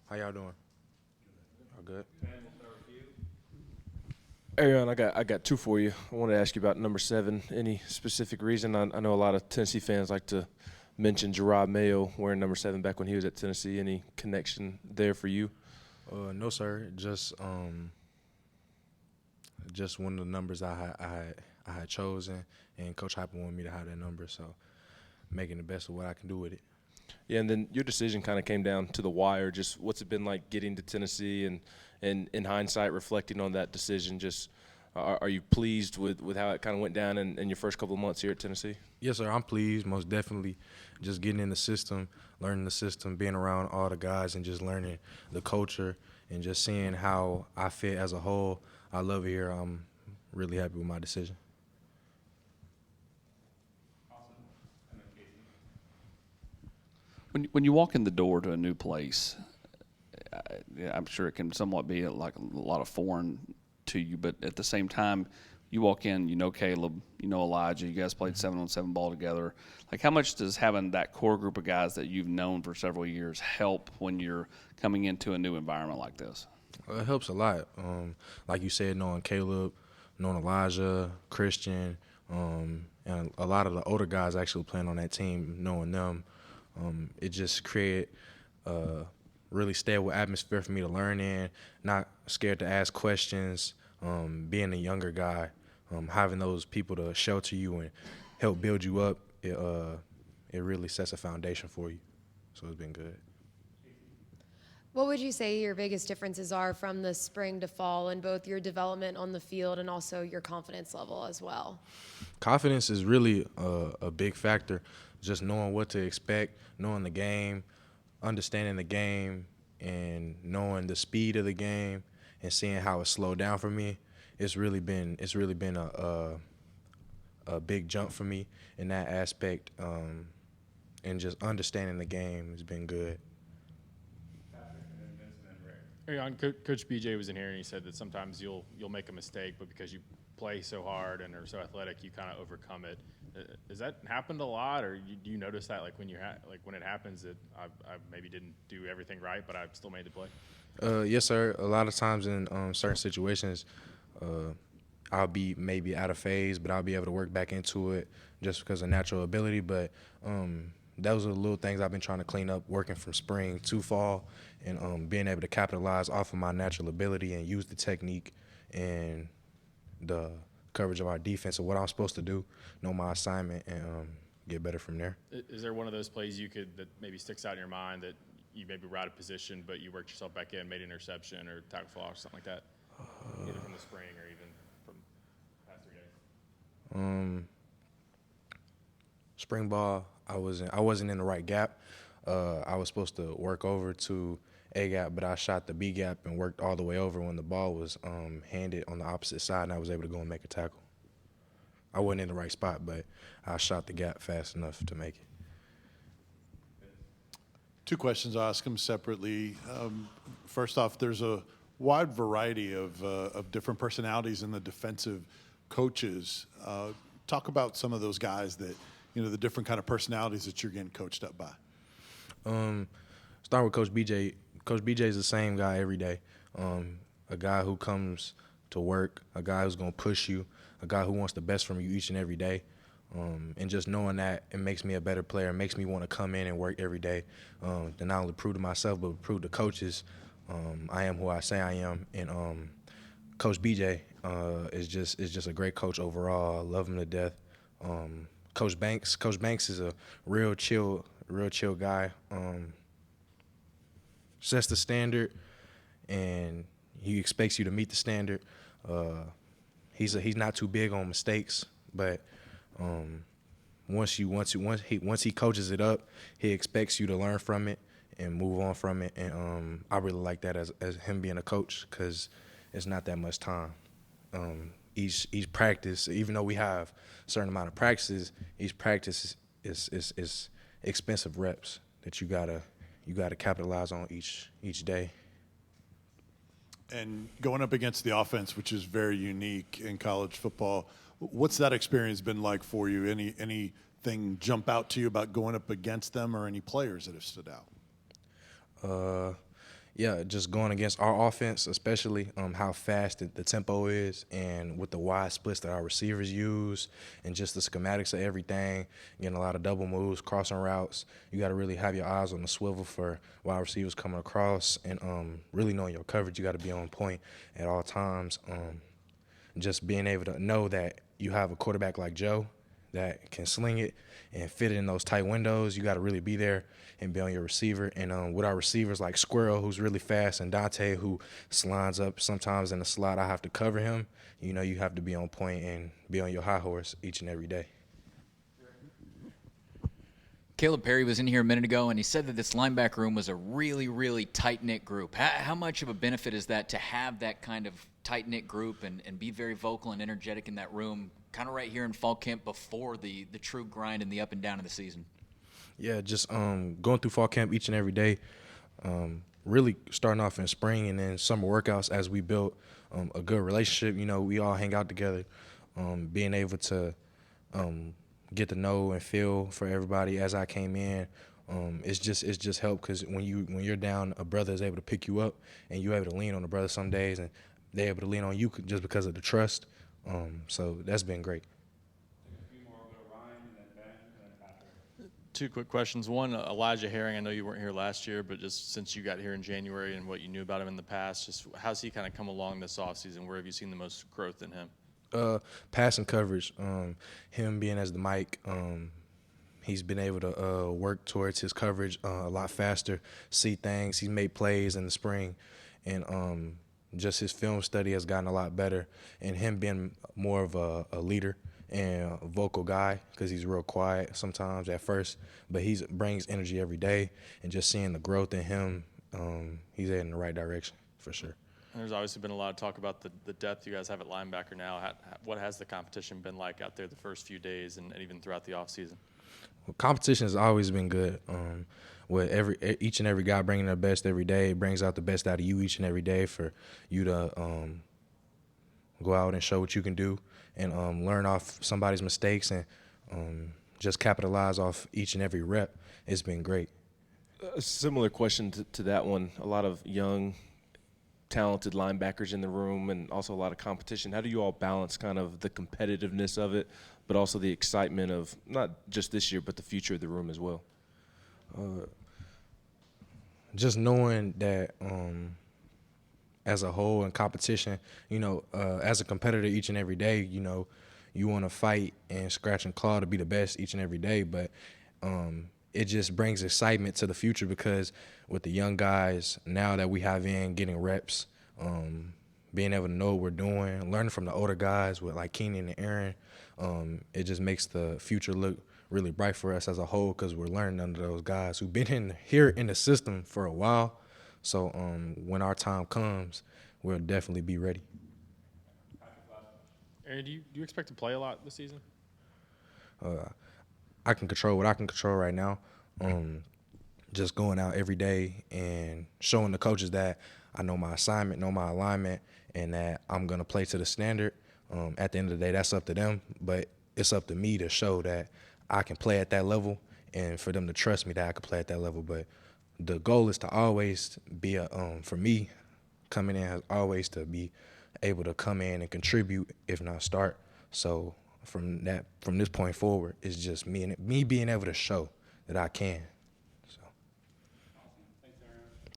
How y'all doing? All good. Arion, I got two for you. I want to ask you about number 7. Any specific reason? I know a lot of Tennessee fans like to mention Gerard Mayo wearing number 7 back when he was at Tennessee. Any connection there for you? No, sir. Just one of the numbers I had chosen, and Coach Hyper wanted me to have that number, so making the best of what I can do with it. Yeah, and then your decision kind of came down to the wire. Just what's it been like getting to Tennessee, and in hindsight, reflecting on that decision, just are you pleased with how it kind of went down in your first couple of months here at Tennessee? Yes, sir. I'm pleased, most definitely. Just getting in the system, learning the system, being around all the guys, and just learning the culture, and just seeing how I fit as a whole. I love it here. I'm really happy with my decision. When you walk in the door to a new place, yeah, I'm sure it can somewhat be like a lot of foreign to you, but at the same time, you walk in, you know Caleb, you know Elijah, you guys played 7-on-7 ball together. Like, how much does having that core group of guys that you've known for several years help when you're coming into a new environment like this? It helps a lot. Like you said, knowing Caleb, knowing Elijah, Christian, and a lot of the older guys actually playing on that team, knowing them, it just create a really stable atmosphere for me to learn in, not scared to ask questions, being a younger guy, having those people to shelter you and help build you up, it really sets a foundation for you. So it's been good. What would you say your biggest differences are from the spring to fall in both your development on the field and also your confidence level as well? Confidence is really a big factor. Just knowing what to expect, knowing the game, understanding the game, and knowing the speed of the game, and seeing how it slowed down for me. It's really been a big jump for me in that aspect, and just understanding the game has been good. Arion, Coach BJ was in here and he said that sometimes you'll make a mistake, but because you play so hard and are so athletic, you kind of overcome it. Has that happened a lot, or do you notice that like when when it happens that I maybe didn't do everything right, but I still made the play? Yes, sir. A lot of times in certain situations, I'll be maybe out of phase, but I'll be able to work back into it just because of natural ability. But those are the little things I've been trying to clean up, working from spring to fall, and being able to capitalize off of my natural ability and use the technique and the coverage of our defense and what I'm supposed to do, know my assignment, and get better from there. Is there one of those plays that maybe sticks out in your mind that you maybe were out of position, but you worked yourself back in, made an interception or tackle for loss, something like that, either from the spring or even from past 3 days? Spring ball, I wasn't in the right gap. I was supposed to work over to A gap, but I shot the B gap and worked all the way over when the ball was handed on the opposite side, and I was able to go and make a tackle. I wasn't in the right spot, but I shot the gap fast enough to make it. Two questions. I'll ask them separately. First off, there's a wide variety of different personalities in the defensive coaches. Talk about some of those guys that, the different kind of personalities that you're getting coached up by. Start with Coach BJ. Coach BJ is the same guy every day. A guy who comes to work, a guy who's going to push you, a guy who wants the best from you each and every day. And just knowing that, it makes me a better player. It makes me want to come in and work every day to not only prove to myself but prove to coaches I am who I say I am. And Coach BJ is just a great coach overall. I love him to death. Coach Banks is a real chill guy. Sets the standard, and he expects you to meet the standard. He's not too big on mistakes, but once he coaches it up, he expects you to learn from it and move on from it. And I really like that as him being a coach, because it's not that much time. Each practice, even though we have a certain amount of practices, each practice is expensive reps that you gotta capitalize on each day. And going up against the offense, which is very unique in college football, what's that experience been like for you? Anything jump out to you about going up against them, or any players that have stood out? Yeah, just going against our offense, especially how fast the tempo is and with the wide splits that our receivers use and just the schematics of everything, getting a lot of double moves, crossing routes. You got to really have your eyes on the swivel for wide receivers coming across and really knowing your coverage. You got to be on point at all times. Just being able to know that you have a quarterback like Joe that can sling it and fit it in those tight windows. You got to really be there and be on your receiver. And with our receivers like Squirrel, who's really fast, and Dante, who slides up sometimes in the slot, I have to cover him. You know, you have to be on point and be on your high horse each and every day. Caleb Perry was in here a minute ago, and he said that this linebacker room was a really, really tight-knit group. How much of a benefit is that to have that kind of tight-knit group and be very vocal and energetic in that room, kind of right here in fall camp before the true grind and the up and down of the season? Yeah, just going through fall camp each and every day, really starting off in spring and then summer workouts as we built a good relationship. You know, we all hang out together, being able to get to know and feel for everybody as I came in. It's just help because when you're down, a brother is able to pick you up and you're able to lean on the brother some days, and they're able to lean on you just because of the trust. So that's been great. Two quick questions. One, Elijah Herring, I know you weren't here last year, but just since you got here in January and what you knew about him in the past, just how's he kind of come along this offseason? Where have you seen the most growth in him? Passing coverage, him being as the Mike, he's been able to work towards his coverage a lot faster, see things. He's made plays in the spring, and just his film study has gotten a lot better. And him being more of a leader and a vocal guy because he's real quiet sometimes at first, but he brings energy every day. And just seeing the growth in him, he's heading in the right direction for sure. And there's obviously been a lot of talk about the depth you guys have at linebacker now. What has the competition been like out there the first few days and even throughout the offseason? Well, competition has always been good. With each and every guy bringing their best every day, it brings out the best out of you each and every day for you to go out and show what you can do and learn off somebody's mistakes and just capitalize off each and every rep. It's been great. A similar question to that one. A lot of young, talented linebackers in the room and also a lot of competition. How do you all balance kind of the competitiveness of it, but also the excitement of not just this year, but the future of the room as well? Just knowing that as a whole in competition, you know, as a competitor each and every day, you know, you want to fight and scratch and claw to be the best each and every day. But it just brings excitement to the future because with the young guys now that we have in getting reps, being able to know what we're doing, learning from the older guys with like Keenan and Aaron, it just makes the future look really bright for us as a whole because we're learning under those guys who've been here in the system for a while. So when our time comes, we'll definitely be ready. Aaron, do you expect to play a lot this season? I can control what I can control right now. Just going out every day and showing the coaches that I know my assignment, know my alignment, and that I'm going to play to the standard. At the end of the day, that's up to them, but it's up to me to show that I can play at that level and for them to trust me that I can play at that level. But the goal is to always be for me, coming in has always to be able to come in and contribute, if not start. So from this point forward, it's just me being able to show that I can.